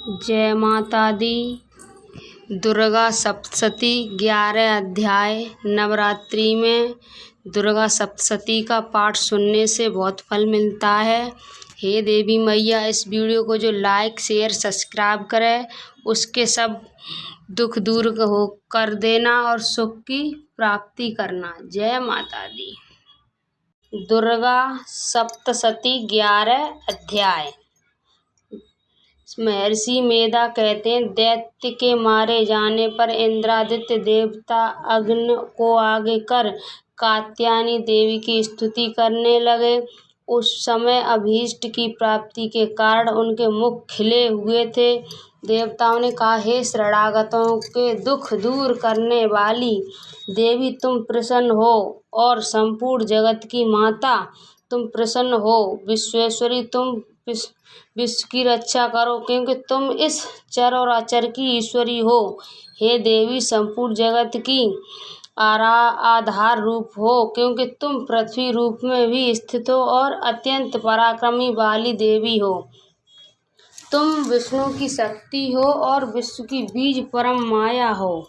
जय माता दी। दुर्गा सप्तशती 11 अध्याय। नवरात्रि में दुर्गा सप्तशती का पाठ सुनने से बहुत फल मिलता है। हे देवी मैया, इस वीडियो को जो लाइक शेयर सब्सक्राइब करे उसके सब दुख दूर कर देना और सुख की प्राप्ति करना। जय माता दी। दुर्गा सप्तशती 11 अध्याय। महर्षि मेधा कहते हैं, दैत्य के मारे जाने पर इंद्रादित्य देवता अग्नि को आगे कर कात्यायनी देवी की स्तुति करने लगे। उस समय अभीष्ट की प्राप्ति के कारण उनके मुख खिले हुए थे। देवताओं ने कहा, हे शरणागतों के दुख दूर करने वाली देवी, तुम प्रसन्न हो और संपूर्ण जगत की माता तुम प्रसन्न हो। विश्वेश्वरी, तुम विश्व की रक्षा करो, क्योंकि तुम इस चर और अचर की ईश्वरी हो। हे देवी, संपूर्ण जगत की आधार रूप हो, क्योंकि तुम पृथ्वी रूप में भी स्थित हो और अत्यंत पराक्रमी वाली देवी हो। तुम विष्णु की शक्ति हो और विश्व की बीज परम माया हो,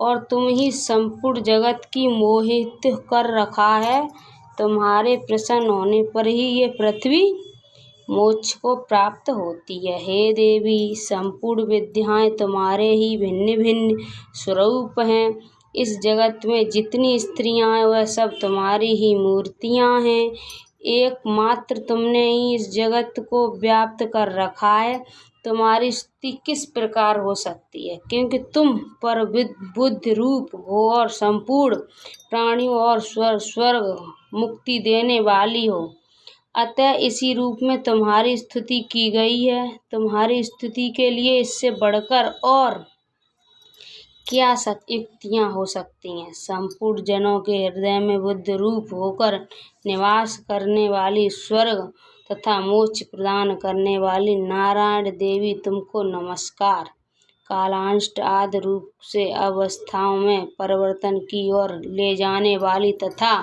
और तुम ही संपूर्ण जगत की मोहित कर रखा है। तुम्हारे प्रसन्न होने पर ही ये पृथ्वी मोक्ष को प्राप्त होती है। हे देवी, संपूर्ण विद्याएं तुम्हारे ही भिन्न भिन्न स्वरूप हैं। इस जगत में जितनी स्त्रियां हैं वह सब तुम्हारी ही मूर्तियां हैं। एकमात्र तुमने ही इस जगत को व्याप्त कर रखा है। तुम्हारी स्तुति किस प्रकार हो सकती है, क्योंकि तुम पर बुद्धि रूप हो और संपूर्ण प्राणियों और स्वर्ग मुक्ति देने वाली हो। अतः इसी रूप में तुम्हारी स्तुति की गई है। तुम्हारी स्तुति के लिए इससे बढ़कर और क्या युक्तियाँ हो सकती हैं। संपूर्ण जनों के हृदय में बुद्ध रूप होकर निवास करने वाली, स्वर्ग तथा मोक्ष प्रदान करने वाली नारायण देवी, तुमको नमस्कार। कालांष्ट आदि रूप से अवस्थाओं में परिवर्तन की ओर ले जाने वाली तथा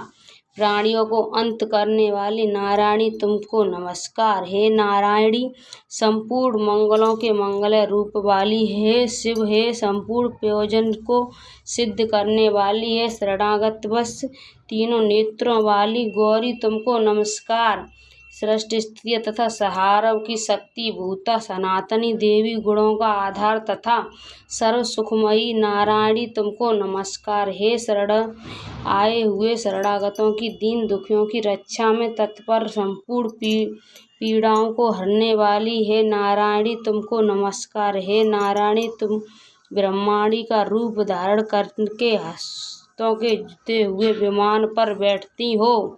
प्राणियों को अंत करने वाली नारायणी, तुमको नमस्कार। हे नारायणी, संपूर्ण मंगलों के मंगल रूप वाली, हे शिव, हे संपूर्ण प्रयोजन को सिद्ध करने वाली, हे शरणागत वश तीनों नेत्रों वाली गौरी, तुमको नमस्कार। सृष्टि स्थिति तथा संहार की शक्ति भूता सनातनी देवी, गुणों का आधार तथा सर्व सुखमयी नारायणी, तुमको नमस्कार। हे शरण आए हुए शरणागतों की दीन दुखियों की रक्षा में तत्पर, संपूर्ण पीड़ाओं को हरने वाली, हे नारायणी, तुमको नमस्कार। हे नारायणी, तुम ब्रह्मांडी का रूप धारण करके हस्तों के जुते हुए विमान पर बैठती हो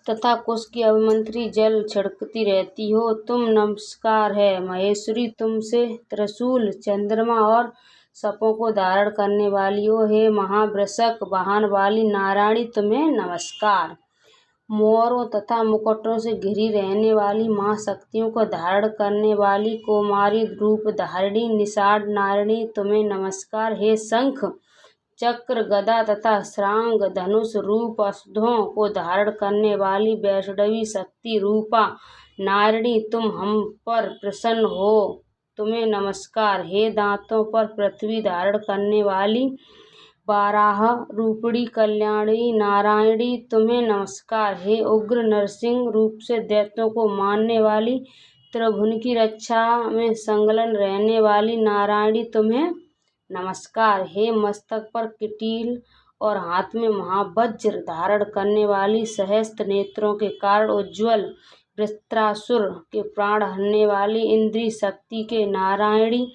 तथा कुश की अभिमंत्री जल छिड़कती रहती हो, तुम नमस्कार है। महेश्वरी, तुमसे त्रिशूल, चंद्रमा और सपों को धारण करने वाली हो। हे महावृषक वाहन वाली नारायणी, तुम्हें नमस्कार। मोरों तथा मुकुटों से घिरी रहने वाली महाशक्तियों को धारण करने वाली कौमारी रूप धारिणी निषाद नारायणी, तुम्हें नमस्कार। हे शंख, चक्र, गदा तथा श्रांग धनुष रूप औषधों को धारण करने वाली वैष्णवी शक्ति रूपा नारायणी, तुम हम पर प्रसन्न हो, तुम्हें नमस्कार। हे दांतों पर पृथ्वी धारण करने वाली वाराह रूपिणी कल्याणी नारायणी, तुम्हें नमस्कार। हे उग्र नरसिंह रूप से दैत्यों को मारने वाली, त्रिभुवन की रक्षा में संलग्न रहने वाली नारायणी, तुम्हें नमस्कार। हे मस्तक पर किटील और हाथ में महावज्र धारण करने वाली, सहस्त्र नेत्रों के कारण उज्ज्वल वृत्रासुर के प्राण हरने वाली इंद्रिय शक्ति के नारायणी,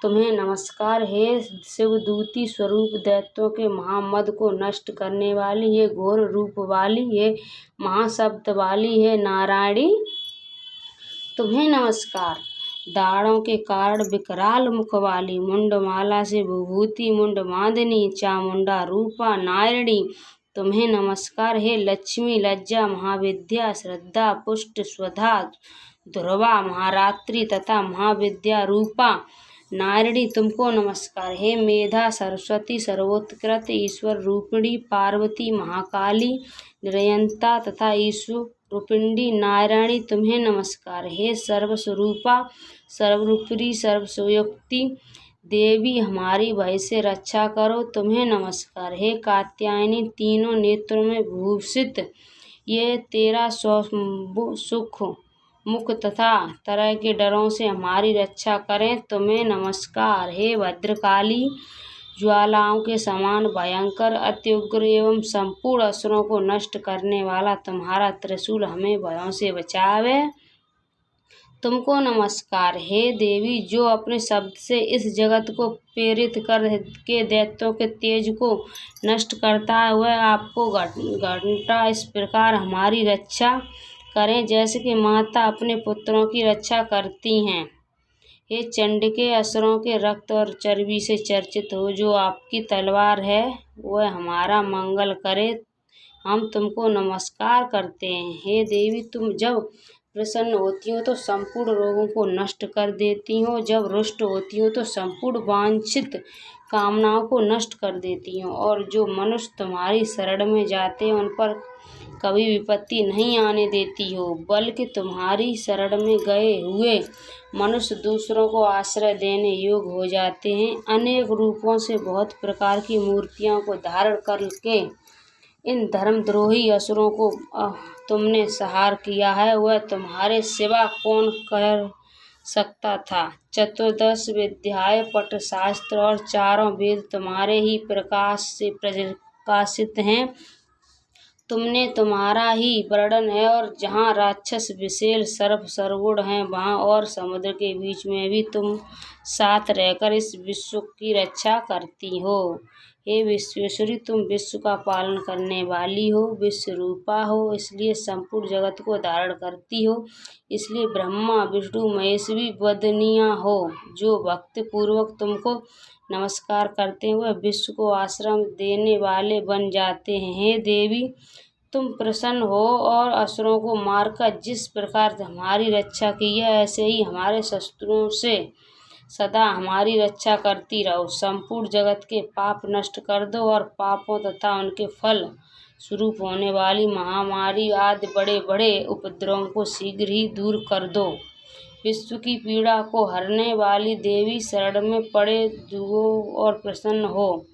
तुम्हें नमस्कार। हे शिवदूती स्वरूप दैत्यों के महामद को नष्ट करने वाली, हे घोर रूप वाली, हे महाशब्द वाली, हे नारायणी, तुम्हें नमस्कार। दाढ़ों के कारण विकराल मुख वाली, मुंडमाला से विभूति मुंडमादिनी चामुंडा रूपा नारायणी, तुम्हें नमस्कार। हे लक्ष्मी, लज्जा, महाविद्या, श्रद्धा, पुष्ट, स्वधा, ध्रुवा, महारात्रि तथा महाविद्या रूपा नारायणी, तुमको नमस्कार। हे मेधा, सरस्वती, सर्वोत्कृष्ट ईश्वर रूपिणी पार्वती, महाकाली, निरंता तथा ईश्वर रूपिणी नारायणी तुम्हें नमस्कार। हे सर्वस्वरूपा सर्वरूपी सर्वसुयुक्ति देवी हमारी भय से रक्षा करो तुम्हें नमस्कार। हे कात्यायनी तीनों नेत्रों में भूषित ये तेरा सुख मुख तथा तरह के डरों से हमारी रक्षा करें तुम्हें नमस्कार। हे भद्रकाली ज्वालाओं के समान भयंकर अति उग्र एवं संपूर्ण असुरों को नष्ट करने वाला तुम्हारा त्रिशूल हमें भयों से बचावे तुमको नमस्कार। हे देवी जो अपने शब्द से इस जगत को प्रेरित कर के दैत्यों के तेज को नष्ट करता है वह आपको घंटा इस प्रकार हमारी रक्षा करें जैसे कि माता अपने पुत्रों की रक्षा करती हैं। हे चंडिके असुरों के रक्त और चर्बी से चर्चित हो जो आपकी तलवार है वह हमारा मंगल करे हम तुमको नमस्कार करते हैं। हे देवी तुम जब प्रसन्न होती हो तो संपूर्ण रोगों को नष्ट कर देती हो, जब रुष्ट होती हो तो संपूर्ण वांछित कामनाओं को नष्ट कर देती हो और जो मनुष्य तुम्हारी शरण में जाते हैं उन पर कभी विपत्ति नहीं आने देती हो, बल्कि तुम्हारी शरण में गए हुए मनुष्य दूसरों को आश्रय देने योग्य हो जाते हैं। अनेक रूपों से बहुत प्रकार की मूर्तियों को धारण करके इन धर्मद्रोही असुरों को तुमने संहार किया है वह तुम्हारे सिवा कौन कर सकता था। चतुर्दश विद्याएं पट शास्त्र और चारों वेद तुम्हारे ही प्रकाश से प्रकाशित हैं तुमने तुम्हारा ही वर्णन है और जहाँ राक्षस विशेल सर्प सर्वगुण हैं वहाँ और समुद्र के बीच में भी तुम साथ रहकर इस विश्व की रक्षा करती हो। हे विश्वेश्वरी तुम विश्व का पालन करने वाली हो, विश्व रूपा हो इसलिए संपूर्ण जगत को धारण करती हो, इसलिए ब्रह्मा विष्णु महेश भी वंदनीय हो। जो भक्ति पूर्वक तुमको नमस्कार करते हैं वह विश्व को आश्रम देने वाले बन जाते हैं। हे देवी तुम प्रसन्न हो और असुरों को मारकर जिस प्रकार हमारी रक्षा की है ऐसे ही हमारे शत्रुओं से सदा हमारी रक्षा करती रहो। संपूर्ण जगत के पाप नष्ट कर दो और पापों तथा उनके फल स्वरूप होने वाली महामारी आदि बड़े बड़े उपद्रवों को शीघ्र ही दूर कर दो। विश्व की पीड़ा को हरने वाली देवी शरण में पड़े दुओ और प्रसन्न हो।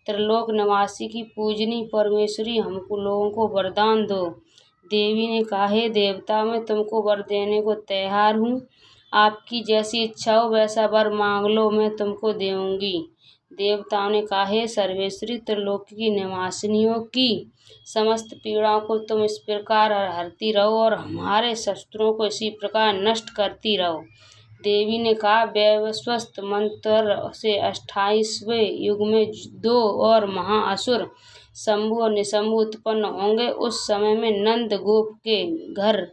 त्रिलोक निवासी की पूजनी परमेश्वरी हमको लोगों को वरदान दो। देवी ने कहा हे देवता मैं तुमको वर देने को तैयार हूँ, आपकी जैसी इच्छा हो वैसा वर मांग लो मैं तुमको दूंगी। देवताओं ने कहा हे सर्वेश्वरी त्रिलोक की निवासिनियों की समस्त पीड़ाओं को तुम इस प्रकार हरती रहो और हमारे शस्त्रों को इसी प्रकार नष्ट करती रहो। देवी ने कहा वैवस्वत मंत्र से 28वें युग में 2 और महाअसुर शंभु और निशंभु उत्पन्न होंगे। उस समय में नंद गोप के घर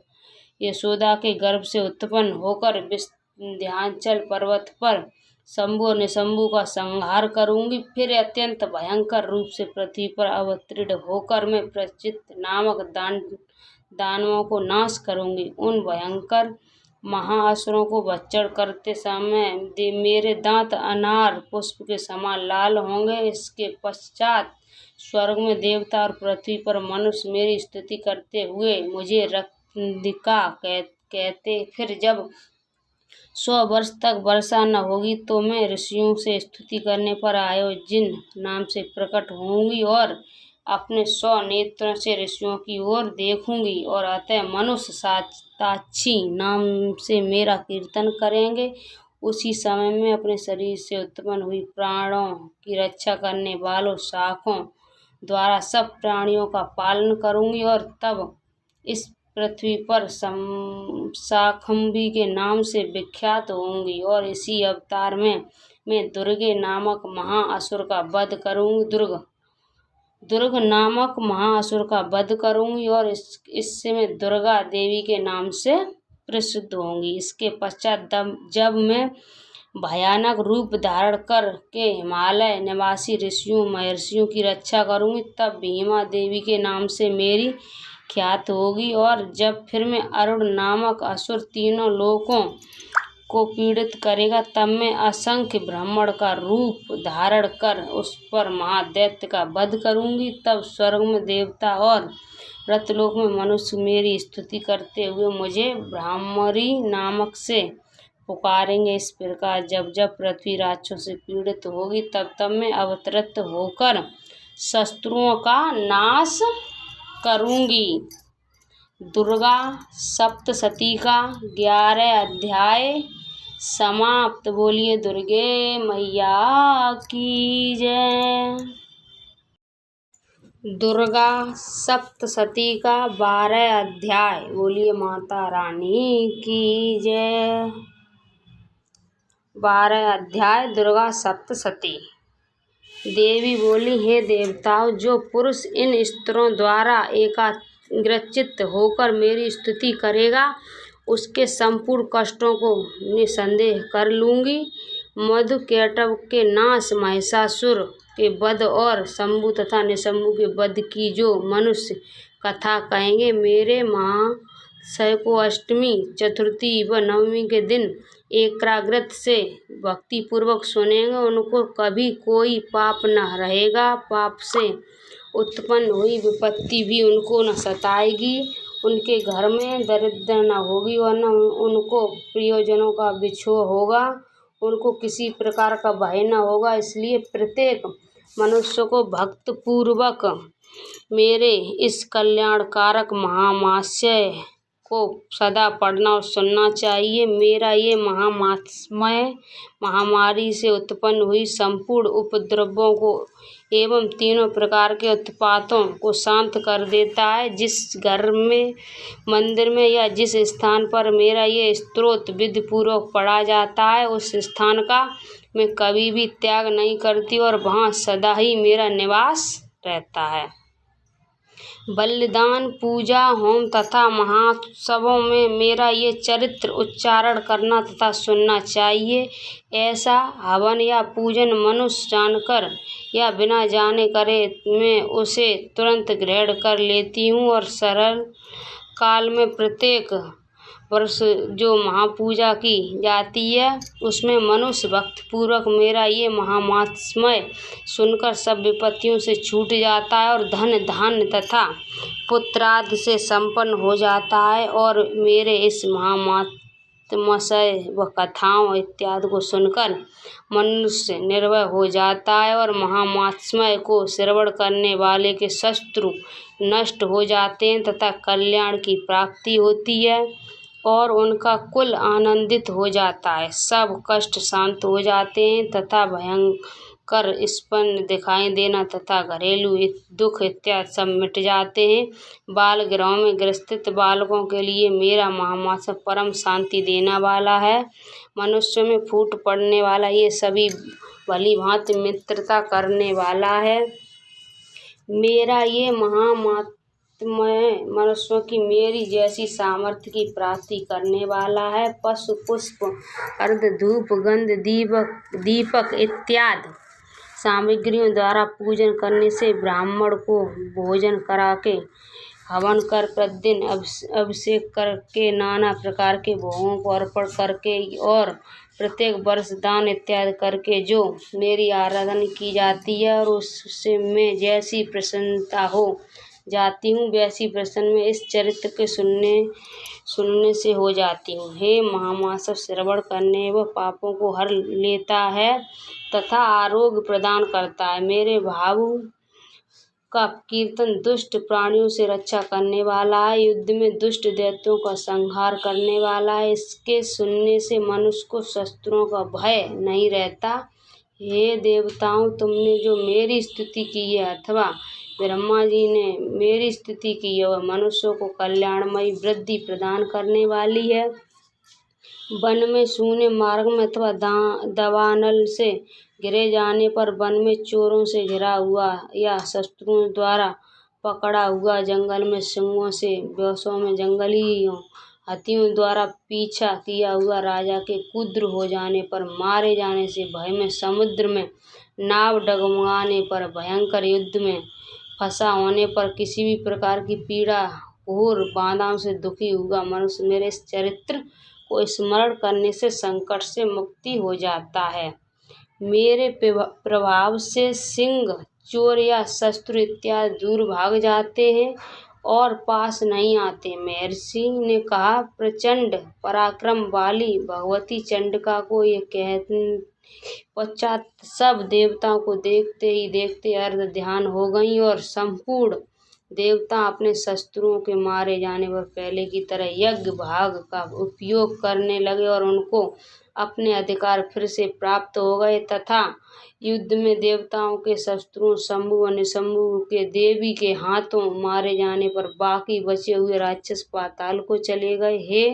यशोदा के गर्भ से उत्पन्न होकर विंध्याचल पर्वत पर शंभु और निशंभु का संहार करूंगी। फिर अत्यंत भयंकर रूप से पृथ्वी पर अवतीर्ण होकर मैं प्रचित नामक दानवों को नाश करूंगी। उन भयंकर महाअसुरों को भक्षण करते समय मेरे दांत अनार पुष्प के समान लाल होंगे। इसके पश्चात स्वर्ग में देवता और पृथ्वी पर मनुष्य मेरी स्तुति करते हुए मुझे रत्निका कहते। फिर जब 100 वर्ष तक वर्षा न होगी तो मैं ऋषियों से स्तुति करने पर आयोजिन नाम से प्रकट होंगी और अपने 100 नेत्रों से ऋषियों की ओर देखूंगी और अतः मनुष्य साताक्षी नाम से मेरा कीर्तन करेंगे। उसी समय में अपने शरीर से उत्पन्न हुई प्राणों की रक्षा करने वालों शाखों द्वारा सब प्राणियों का पालन करूंगी और तब इस पृथ्वी पर शाकंभरी के नाम से विख्यात होंगी और इसी अवतार में मैं दुर्गे नामक महाअसुर का वध करूंगी। दुर्ग नामक महाअसुर का वध करूंगी और इससे मैं दुर्गा देवी के नाम से प्रसिद्ध होंगी। इसके पश्चात जब मैं भयानक रूप धारण कर के हिमालय निवासी ऋषियों महर्षियों की रक्षा करूंगी तब भीमा देवी के नाम से मेरी ख्यात होगी। और जब फिर मैं अरुण नामक असुर तीनों लोकों को पीड़ित करेगा तब मैं असंख्य ब्राह्मण का रूप धारण कर उस पर महादैत्य का वध करूंगी। तब स्वर्ग में देवता और मृतलोक में मनुष्य मेरी स्तुति करते हुए मुझे ब्रह्मरी नामक से पुकारेंगे। इस प्रकार जब जब पृथ्वी राक्षसों से पीड़ित होगी तब तब मैं अवतरित होकर शत्रुओं का नाश करूंगी। दुर्गा सप्तशती का 11 अध्याय समाप्त। बोलिए दुर्गे मैया की जय। दुर्गा सप्तशती का 12 अध्याय। बोलिए माता रानी की जय। 12 अध्याय दुर्गा सप्तशती। देवी बोली, हे देवताओं, जो पुरुष इन स्त्रों द्वारा एकाग्रचित्त होकर मेरी स्तुति करेगा उसके संपूर्ण कष्टों को निसंदेह कर लूंगी। मधुकैटभ के नाश, महिषासुर के वध और शंभु तथा निशंभु के वध की जो मनुष्य कथा कहेंगे, मेरे महाशय को अष्टमी, चतुर्थी व नवमी के दिन एकाग्रत से भक्ति पूर्वक सुनेंगे, उनको कभी कोई पाप न रहेगा। पाप से उत्पन्न हुई विपत्ति भी उनको न सताएगी। उनके घर में दरिद्र न होगी और न उनको प्रियजनों का विछोह होगा। उनको किसी प्रकार का भय न होगा। इसलिए प्रत्येक मनुष्य को भक्ति पूर्वक मेरे इस कल्याणकारक महामास्य को सदा पढ़ना और सुनना चाहिए। मेरा ये महामात्म्य महामारी से उत्पन्न हुई संपूर्ण उपद्रवों को एवं तीनों प्रकार के उत्पातों को शांत कर देता है। जिस घर में, मंदिर में या जिस स्थान पर मेरा ये स्तोत्र विधि पूर्वक पढ़ा जाता है, उस स्थान का मैं कभी भी त्याग नहीं करती और वहाँ सदा ही मेरा निवास रहता है। बलिदान, पूजा, होम तथा महोत्सवों में मेरा ये चरित्र उच्चारण करना तथा सुनना चाहिए। ऐसा हवन या पूजन मनुष्य जानकर या बिना जाने करे, मैं उसे तुरंत ग्रहण कर लेती हूँ और सरल काल में प्रत्येक वर्ष जो महापूजा की जाती है उसमें मनुष्य भक्ति पूर्वक मेरा ये महामात्म्य सुनकर सब विपत्तियों से छूट जाता है और धन धान्य तथा पुत्रादि से संपन्न हो जाता है। और मेरे इस महामात्म्य व कथाओं इत्यादि को सुनकर मनुष्य निर्भय हो जाता है और महामात्म्य को श्रवण करने वाले के शत्रु नष्ट हो जाते हैं तथा कल्याण की प्राप्ति होती है और उनका कुल आनंदित हो जाता है। सब कष्ट शांत हो जाते हैं तथा भयंकर स्पंद दिखाई देना तथा घरेलू दुख इत्यादि सब मिट जाते हैं। बाल गृहों में गृहस्थित बालकों के लिए मेरा महामास्य परम शांति देने वाला है। मनुष्य में फूट पड़ने वाला ये सभी भली भांति मित्रता करने वाला है। मेरा ये महामात्म्य मनुष्यों की मेरी जैसी सामर्थ्य की प्राप्ति करने वाला है। पशु, पुष्प, अर्ध, धूप, गंध, दीपक इत्यादि सामग्रियों द्वारा पूजन करने से ब्राह्मण को भोजन करा के, हवन कर, प्रतिदिन अभिषेक करके, नाना प्रकार के भोगों को अर्पण करके और प्रत्येक वर्ष दान इत्यादि करके जो मेरी आराधना की जाती है और उससे मैं जैसी प्रसन्नता हो जाती हूँ वैसी प्रसन्न में इस चरित्र के सुनने से हो जाती हूँ। हे महामास्य, श्रवण करने व पापों को हर लेता है तथा आरोग्य प्रदान करता है। मेरे भाव का कीर्तन दुष्ट प्राणियों से रक्षा करने वाला है, युद्ध में दुष्ट दैत्यों का संहार करने वाला है। इसके सुनने से मनुष्य को शत्रुओं का भय नहीं रहता। हे देवताओं, तुमने जो मेरी स्तुति की है अथवा ब्रह्मा जी ने मेरी स्तुति की है वह मनुष्यों को कल्याणमयी वृद्धि प्रदान करने वाली है। वन में, सूने मार्ग में अथवा दावानल से घिरे जाने पर, वन में चोरों से घिरा हुआ या शत्रुओं द्वारा पकड़ा हुआ, जंगल में सिंहों से, व्यासों में जंगली हाथियों द्वारा पीछा किया हुआ, राजा के कुद्र हो जाने पर, मारे जाने से भय में, समुद्र में नाव डगमगाने पर, भयंकर युद्ध में फंसा होने पर, किसी भी प्रकार की पीड़ा, घोर बाधाओं से दुखी हुआ मनुष्य मेरे इस चरित्र को स्मरण करने से संकट से मुक्ति हो जाता है। मेरे प्रभाव से सिंह, चोर या शत्रु इत्यादि दूर भाग जाते हैं और पास नहीं आते। महर्षि ने कहा, प्रचंड पराक्रम वाली भगवती चंडिका को यह कहने पश्चात सब देवताओं को देखते ही देखते अर्ध ध्यान हो गई और संपूर्ण देवता अपने शस्त्रों के मारे जाने पर पहले की तरह यज्ञ भाग का उपयोग करने लगे और उनको अपने अधिकार फिर से प्राप्त हो गए तथा युद्ध में देवताओं के शस्त्रों शंभु और निशंभु के देवी के हाथों मारे जाने पर बाकी बचे हुए राक्षस पाताल को चले गए। हे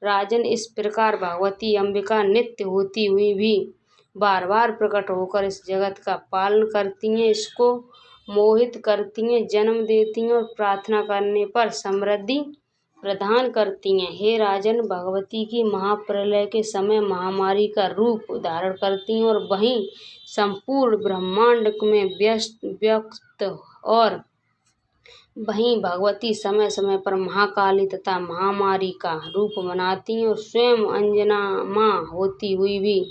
राजन, इस प्रकार भगवती अंबिका नित्य होती हुई भी बार बार प्रकट होकर इस जगत का पालन करती हैं, इसको मोहित करती हैं, जन्म देती हैं और प्रार्थना करने पर समृद्धि प्रदान करती हैं। हे राजन, भगवती की महाप्रलय के समय महामारी का रूप धारण करती हैं और वहीं संपूर्ण ब्रह्मांड में व्यक्त और वहीं भगवती समय समय पर महाकाली तथा महामारी का रूप बनाती हैं और स्वयं अंजनामा होती हुई भी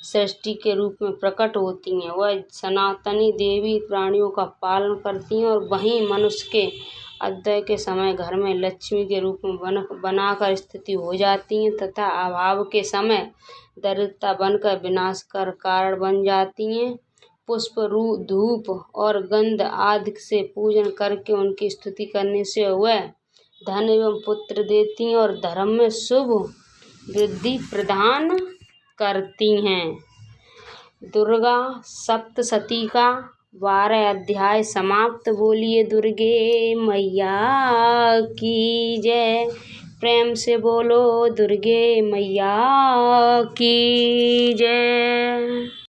सृष्टि के रूप में प्रकट होती हैं। वह सनातनी देवी प्राणियों का पालन करती हैं और वहीं मनुष्य के अद्वय के समय घर में लक्ष्मी के रूप में बनाकर स्थिति हो जाती हैं तथा अभाव के समय दरिद्रता बनकर विनाश कर कारण बन जाती हैं। पुष्प, धूप और गंध आदि से पूजन करके उनकी स्तुति करने से वह धन एवं पुत्र देती हैं और धर्म में शुभ वृद्धि प्रदान करती हैं। दुर्गा सप्तशती का 12 अध्याय समाप्त। बोलिए दुर्गे मैया की जय। प्रेम से बोलो दुर्गे मैया की जय।